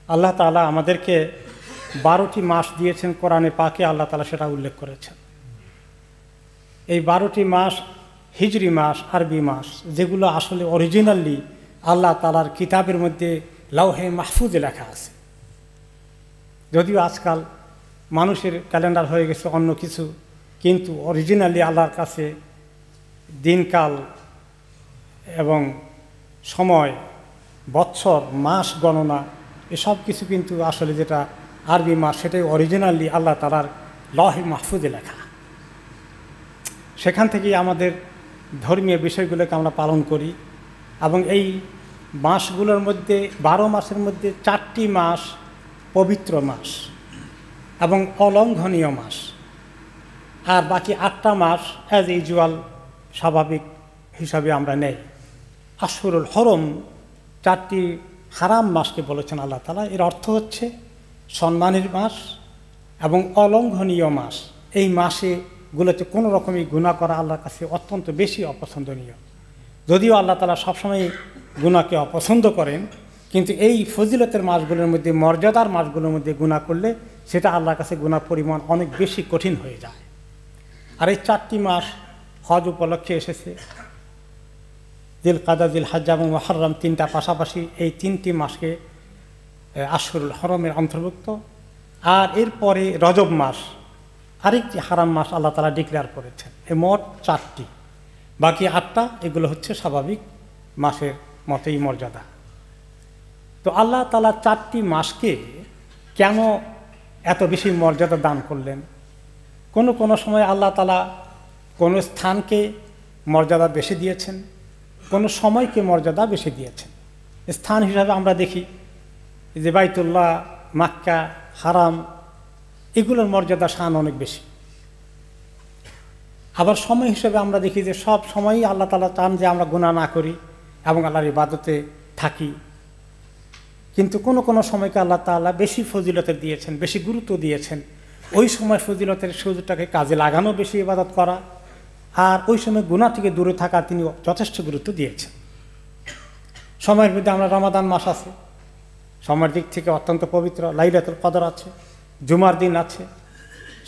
আল্লাহ তাআলা আমাদেরকে 12টি মাস দিয়েছেন, কোরআনে পাকে আল্লাহ তাআলা সেটা উল্লেখ করেছেন। এই 12টি মাস হিজরি মাস, আরবি মাস, যেগুলো আসলে অরিজিনালি আল্লাহ তাআলার কিতাবের মধ্যে লাওহে মাহফুজে লেখা আছে। যদিও আজকাল মানুষের ক্যালেন্ডার হয়ে গেছে অন্য কিছু, কিন্তু অরিজিনালি আল্লাহর কাছে দিনকাল এবং সময়, বৎসর, মাস গণনা এসব কিছু কিন্তু আসলে যেটা আরবি মাস, সেটাই অরিজিনালি আল্লাহ তাআলার লাওহে মাহফুজে লেখা। সেখান থেকেই আমাদের ধর্মীয় বিষয়গুলোকে আমরা পালন করি। এবং এই মাসগুলোর মধ্যে 12 মাসের মধ্যে 4টি মাস পবিত্র মাস এবং অলঙ্ঘনীয় মাস, আর বাকি 8টা মাস অ্যাজ ইউজুয়াল স্বাভাবিক হিসাবে আমরা নেই। আশহুরুল হরম, 4টি হারাম মাসকে বলেছেন আল্লাহ তাআলা। এর অর্থ হচ্ছে সম্মানের মাস এবং অলঙ্ঘনীয় মাস। এই মাসেগুলোতে কোনো রকমই গুনাহ করা আল্লাহর কাছে অত্যন্ত বেশি অপছন্দনীয়। যদিও আল্লাহ তাআলা সবসময় গুনাহকে অপছন্দ করেন, কিন্তু এই ফজিলতের মাসগুলোর মধ্যে, মর্যাদার মাসগুলোর মধ্যে গুনাহ করলে সেটা আল্লাহর কাছে গুনাহ পরিমাণ অনেক বেশি কঠিন হয়ে যায়। আর এই 4টি মাস হজ উপলক্ষে এসেছে। জিলকাদা, জিলহজ্জা এবং মুহররম, 3টা পাশাপাশি এই 3টি মাসকে আশহুরুল হরমের অন্তর্ভুক্ত। আর এরপরে রজব মাস, আরেকটি হারাম মাস আল্লাহ তাআলা ডিক্লেয়ার করেছেন। এই মোট 4টি, বাকি 8টা এগুলো হচ্ছে স্বাভাবিক মাসের মতোই মর্যাদা। তো আল্লাহ তাআলা 4টি মাসকে কেন এত বেশি মর্যাদা দান করলেন? কোনো সময় আল্লাহ তাআলা কোনো স্থানকে মর্যাদা বেশি দিয়েছেন, কোনো সময়কে মর্যাদা বেশি দিয়েছেন। স্থান হিসাবে আমরা দেখি যে বাইতুল্লাহ, মক্কা, হারাম, এগুলোর মর্যাদা শান অনেক বেশি। আবার সময় হিসেবে আমরা দেখি যে সব সময়ই আল্লাহ তাআলা চান যে আমরা গুনাহ না করি এবং আল্লাহর ইবাদতে থাকি। কিন্তু কোনো সময়কে আল্লাহ তাআলা বেশি ফজিলতের দিয়েছেন, বেশি গুরুত্ব দিয়েছেন। ওই সময় ফজিলতের সুযোগটাকে কাজে লাগানো, বেশি ইবাদত করা, আর ওই সময় গুনাহ থেকে দূরে থাকা তিনি যথেষ্ট গুরুত্ব দিয়েছেন। সময়ের মধ্যে আমরা রমাদান মাস আছে, সময়ের দিক থেকে অত্যন্ত পবিত্র। লাইলাতুল কদর আছে, জুমার দিন আছে,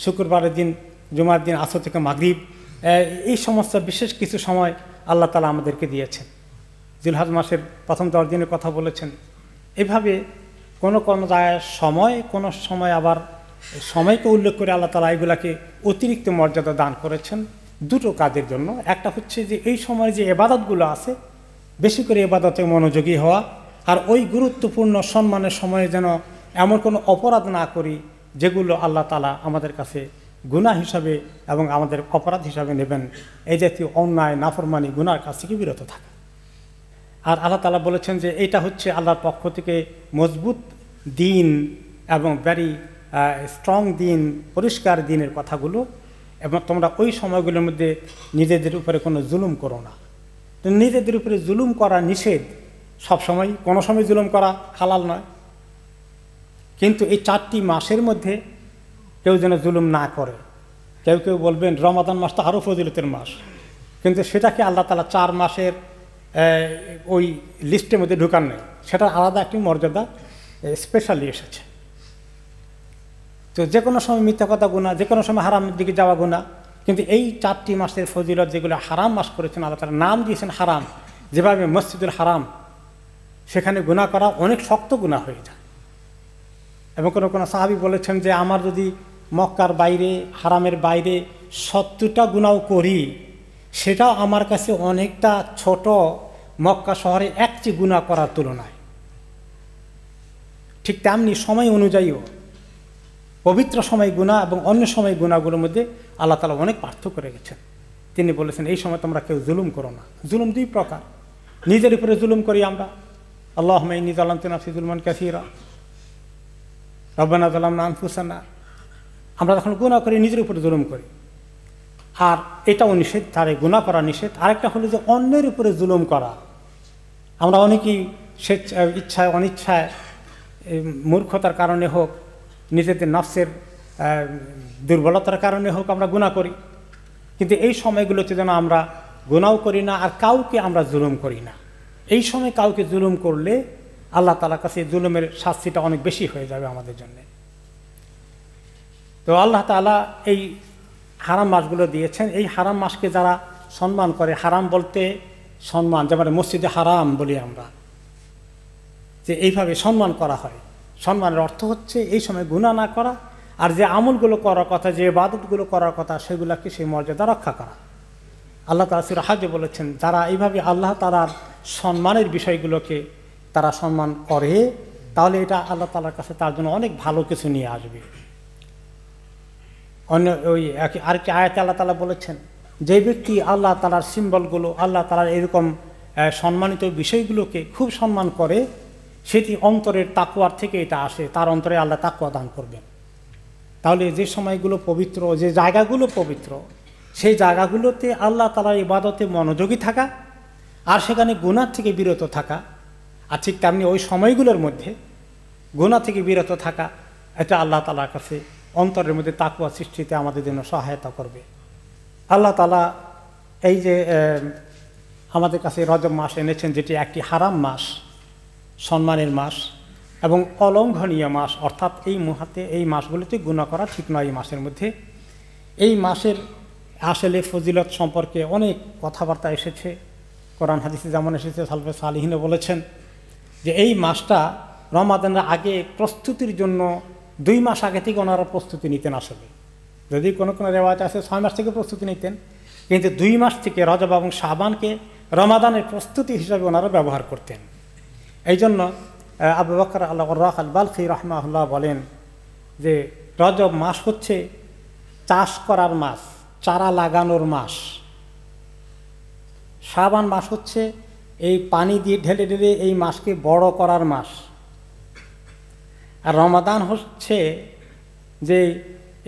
শুক্রবারের দিন, জুমার দিন আসর থেকে মাগরিব, এই সমস্ত বিশেষ কিছু সময় আল্লাহ তাআলা আমাদেরকে দিয়েছেন। জিলহজ মাসের প্রথম 10 দিনের কথা বলেছেন। এভাবে কোনো জায়গায় সময়, কোনো সময় আবার সময়কে উল্লেখ করে আল্লাহ তাআলা এগুলাকে অতিরিক্ত মর্যাদা দান করেছেন দুটো কাজের জন্য। একটা হচ্ছে যে এই সময় যে ইবাদতগুলো আছে, বেশি করে ইবাদতে মনোযোগী হওয়া, আর ওই গুরুত্বপূর্ণ সম্মানের সময়ে যেন এমন কোনো অপরাধ না করি যেগুলো আল্লাহ তাআলা আমাদের কাছে গুনাহ হিসাবে এবং আমাদের অপরাধ হিসাবে নেবেন। এই জাতীয় অন্যায়, নাফরমানি, গুনার কাছ থেকে বিরত থাকা। আর আল্লাহ তাআলা বলেছেন যে এটা হচ্ছে আল্লাহর পক্ষ থেকে মজবুত দিন এবং ভেরি স্ট্রং দিন, পরিষ্কার দিনের কথাগুলো। এবং তোমরা ওই সময়গুলোর মধ্যে নিজেদের উপরে কোনো জুলুম করো না। তো নিজেদের উপরে জুলুম করা নিষেধ সবসময়, কোনো সময় জুলুম করা হালাল নয়। কিন্তু এই 4টি মাসের মধ্যে কেউ যেন জুলুম না করে। কেউ বলবেন রমাদান মাস তো আরও ফজিলতের মাস, কিন্তু সেটাকে আল্লাহ তাআলা 4 মাসের ওই লিস্টের মধ্যে ঢুকান নেই, সেটা আলাদা একটি মর্যাদা স্পেশালি এসেছে। তো যে কোনো সময় মিথ্যা কথা গুনাহ, যে কোনো সময় হারামের দিকে যাওয়া গুনাহ। কিন্তু এই 4টি মাসের ফজিলত যেগুলো হারাম মাস করেছেন আল্লাহ তাআলা, নাম দিয়েছেন হারাম। যেভাবে মসজিদুল হারাম, সেখানে গুনাহ করা অনেক শক্ত গুনাহ হয়ে যায়। এবং কোনো সাহাবী বলেছেন যে আমার যদি মক্কার বাইরে, হারামের বাইরে 70টা গুনাহ করি, সেটাও আমার কাছে অনেকটা ছোট মক্কা শহরে একটি গুনাহ করার তুলনায়। ঠিক তেমনি সময় অনুযায়ীও পবিত্র সময় গুনাহ এবং অন্য সময় গুনাহগুলোর মধ্যে আল্লাহ তাআলা অনেক পার্থক্য রেখেছেন। তিনি বলেছেন এই সময় তোমরা কেউ জুলুম করো না। জুলুম 2 প্রকার। নিজের উপরে জুলুম করি আমরা, আল্লাহুম্মা ইন্নী যালামতু নাফসি যুলমান কাসীরা, রব্বানা যালামনা আনফুসানা। আমরা যখন গুনাহ করি নিজের উপরে জুলুম করি, আর এটাও নিষেধ, তার গুনাহ করা নিষেধ। আরেকটা হলো যে অন্যের উপরে জুলুম করা। আমরা অনেকেই ইচ্ছায় অনিচ্ছায়, মূর্খতার কারণে হোক, নিজেদের নফসের দুর্বলতার কারণে হোক আমরা গুনাহ করি। কিন্তু এই সময়গুলোতে যেন আমরা গুনাহও করি না আর কাউকে আমরা জুলুম করি না। এই সময় কাউকে জুলুম করলে আল্লাহ তাআলার কাছে জুলুমের শাস্তিটা অনেক বেশি হয়ে যাবে আমাদের জন্য। তো আল্লাহ তাআলা এই হারাম মাসগুলো দিয়েছেন। এই হারাম মাসকে যারা সম্মান করে, হারাম বলতে সম্মান, যেমন মসজিদে হারাম বলি আমরা, যে এইভাবে সম্মান করা হয়। সম্মানের অর্থ হচ্ছে এই সময় গুনাহ না করা, আর যে আমলগুলো করার কথা, যে ইবাদতগুলো করার কথা, সেগুলোকে সেই মর্যাদা রক্ষা করা। আল্লাহ তাআলা সূরা হজ্জে বলেছেন, যারা এইভাবে আল্লাহ তাআলার সম্মানের বিষয়গুলোকে তারা সম্মান করে, তাহলে এটা আল্লাহ তাআলার কাছে তার জন্য অনেক ভালো কিছু নিয়ে আসবে। অন্য ওই আরেকটি আয়াতে আল্লাহ তাআলা বলেছেন, যে ব্যক্তি আল্লাহ তাআলার সিম্বলগুলো, আল্লাহ তাআলার এরকম সম্মানিত বিষয়গুলোকে খুব সম্মান করে, সেটি অন্তরের তাকওয়ার থেকে এটা আসে, তার অন্তরে আল্লাহ তাকওয়া দান করবেন। তাহলে যে সময়গুলো পবিত্র, যে জায়গাগুলো পবিত্র, সেই জায়গাগুলোতে আল্লাহ তাআলার ইবাদতে মনোযোগী থাকা, আর সেখানে গুনাহ থেকে বিরত থাকা, আর ঠিক তেমনি ওই সময়গুলোর মধ্যে গুনাহ থেকে বিরত থাকা, এটা আল্লাহ তাআলার কাছে অন্তরের মধ্যে তাকওয়া সৃষ্টিতে আমাদের জন্য সহায়তা করবে। আল্লাহ তাআলা এই যে আমাদের কাছে রজব মাস এনেছেন, যেটি একটি হারাম মাস, সম্মানের মাস এবং অলঙ্ঘনীয় মাস, অর্থাৎ এই মুহূর্তে এই মাসগুলোতে গুনাহ করা ঠিক নয়। এই মাসের মধ্যে, এই মাসের আসলে ফজিলত সম্পর্কে অনেক কথাবার্তা এসেছে, কোরআন হাদিসে যেমন এসেছে। সালফে সালিহিনও বলেছেন যে এই মাসটা রমাদানের আগে প্রস্তুতির জন্য 2 মাস আগে থেকে ওনারা প্রস্তুতি নিতেন। আসলে যদি কোনো কোনো রেওয়াজ আছে 6 মাস থেকে প্রস্তুতি নিতেন, কিন্তু 2 মাস থেকে রজব এবং শাবানকে রমাদানের প্রস্তুতি হিসাবে ওনারা ব্যবহার করতেন। এই জন্য আবু বকর আল-রাহ আল-বালখি রাহমাহুল্লাহ বলেন যে রজব মাস হচ্ছে চাষ করার মাস, চারা লাগানোর মাস। শাবান মাস হচ্ছে এই পানি দিয়ে ঢেলে ঢেলে এই মাসকে বড় করার মাস। আর রমাদান হচ্ছে যে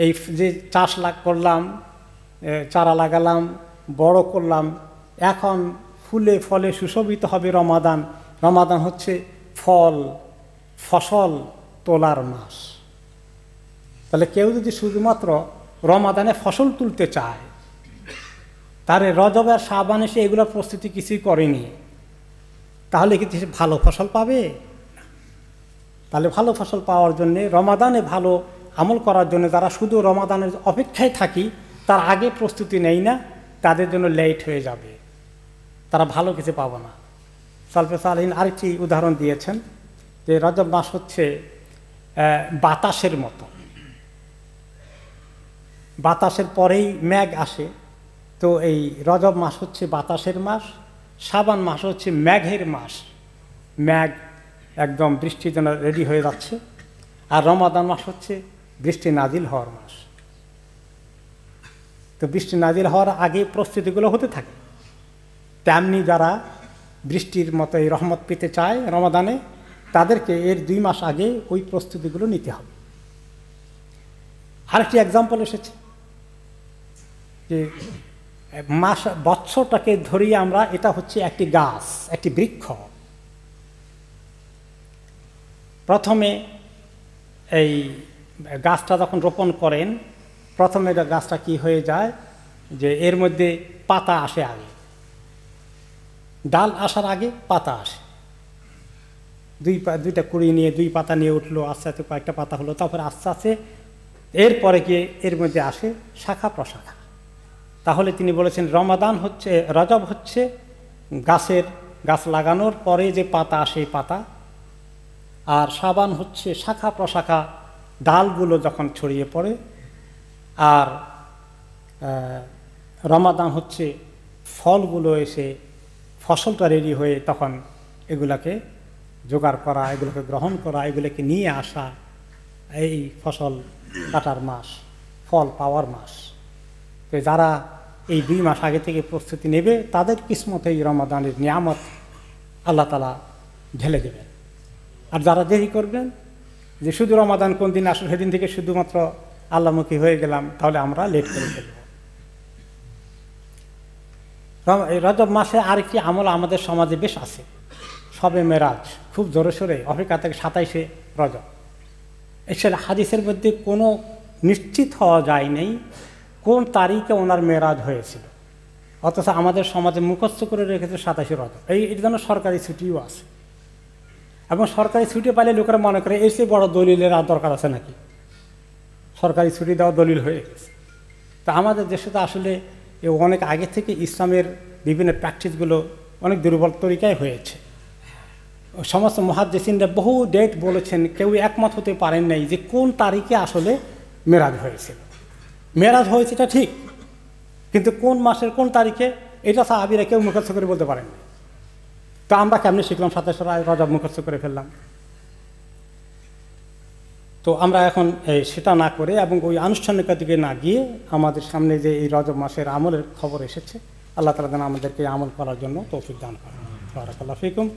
এই যে চাষ করলাম, চারা লাগালাম, বড় করলাম, এখন ফুলে ফলে সুশোভিত হবে রমাদান। রমাদান হচ্ছে ফসল তোলার মাস। তাহলে কেউ যদি শুধুমাত্র রমাদানে ফসল তুলতে চায়, তাহলে রজব আর শাবান এসে এগুলোর প্রস্তুতি কিছুই করেনি, তাহলে কি সে ভালো ফসল পাবে? তাহলে ভালো ফসল পাওয়ার জন্যে, রমাদানে ভালো আমল করার জন্য যারা শুধু রমাদানের অপেক্ষায় থাকি, তার আগে প্রস্তুতি নেই না, তাদের জন্য লেট হয়ে যাবে, তারা ভালো কিছু পাবে না। সালফে সালিহিন আরেকটি উদাহরণ দিয়েছেন যে রজব মাস হচ্ছে বাতাসের মতো। বাতাসের পরেই মেঘ আসে, তো এই রজব মাস হচ্ছে বাতাসের মাস, শাবান মাস হচ্ছে মেঘের মাস। মেঘ একদম বৃষ্টির জন্য রেডি হয়ে যাচ্ছে, আর রমাদান মাস হচ্ছে বৃষ্টি নাজিল হওয়ার মাস। তো বৃষ্টি নাজিল হওয়ার আগে প্রস্তুতিগুলো হতে থাকে। তেমনি যারা বৃষ্টির মতো এই রহমত পেতে চায় রমাদানে, তাদেরকে এর 2 মাস আগে ওই প্রস্তুতিগুলো নিতে হবে। আরেকটি এক্সাম্পল এসেছে যে বৎসরটাকে ধরিয়ে আমরা, এটা হচ্ছে একটি গাছ, একটি বৃক্ষ। প্রথমে এই গাছটা যখন রোপণ করেন, প্রথমে গাছটা কি হয়ে যায় যে এর মধ্যে পাতা আসে আগে, ডাল আসার আগে পাতা আসে। দুইটা কুড়ি নিয়ে 2 পাতা নিয়ে উঠলো, আস্তে আস্তে কয়েকটা পাতা হলো, তারপরে আস্তে আস্তে এরপরে গিয়ে এর মধ্যে আসে শাখা প্রশাখা। তাহলে তিনি বলেছেন রজব হচ্ছে গাছ লাগানোর পরে যে পাতা আসে পাতা, আর শাবান হচ্ছে শাখা প্রশাখা, ডালগুলো যখন ছড়িয়ে পড়ে, আর রমাদান হচ্ছে ফলগুলো এসে ফসলটা রেডি হয়ে তখন এগুলাকে জোগাড় করা, এগুলোকে গ্রহণ করা, এগুলোকে নিয়ে আসা, এই ফসল কাটার মাস, ফল পাওয়ার মাস। তো যারা এই 2 মাস আগে থেকে প্রস্তুতি নেবে, তাদের কিসমতে এই রমাদানের নিয়ামত আল্লাহ তাআলা ঢেলে দেবেন। আর যারা দেরি করবেন যে শুধু রমাদান কোন দিন আসলে সেদিন থেকে শুধুমাত্র আল্লাহমুখী হয়ে গেলাম, তাহলে আমরা লেট করে ফেলব। এই রজব মাসে আরেকটি আমল আমাদের সমাজে বেশ আছে, শবে মেরাজ। খুব জোরে সোরে অপেক্ষা থেকে 27শে রজব। এছাড়া হাদিসের মধ্যে কোনো নিশ্চিত হওয়া যায় নেই কোন তারিখে ওনার মেরাজ হয়েছিল, অথচ আমাদের সমাজে মুখস্থ করে রেখেছে 27শে রজব। এই জন্য সরকারি ছুটিও আছে। এবং সরকারি ছুটি পাইলে লোকেরা মনে করে এর চেয়ে বড় দলিলের আর দরকার আছে নাকি, সরকারি ছুটি দেওয়া দলিল হয়ে গেছে। তা আমাদের দেশে তো আসলে অনেক আগে থেকে ইসলামের বিভিন্ন প্র্যাকটিসগুলো অনেক দুর্বল তরিকায় হয়েছে। সমস্ত মুহাদ্দিসিনরা বহু ডেট বলেছেন, কেউ একমত হতে পারেন নাই যে কোন তারিখে আসলে মেরাজ হয়েছিল। মেরাজ হয়েছে এটা ঠিক, কিন্তু কোন মাসের কোন তারিখে এটা সাহাবীরা কেউ মুখস্থ করে বলতে পারেন না। তো আমরা কেমনি শিখলাম 27 রজব মুখস্থ করে ফেললাম। তো আমরা এখন সেটা না করে এবং ওই আনুষ্ঠানিকতার দিকে না গিয়ে আমাদের সামনে যে এই রজব মাসের আমলের খবর এসেছে, আল্লাহ তাআলা যেন আমাদেরকে আমল করার জন্য তৌফিক দান করেন। বারাকাল্লাহু ফিকুম।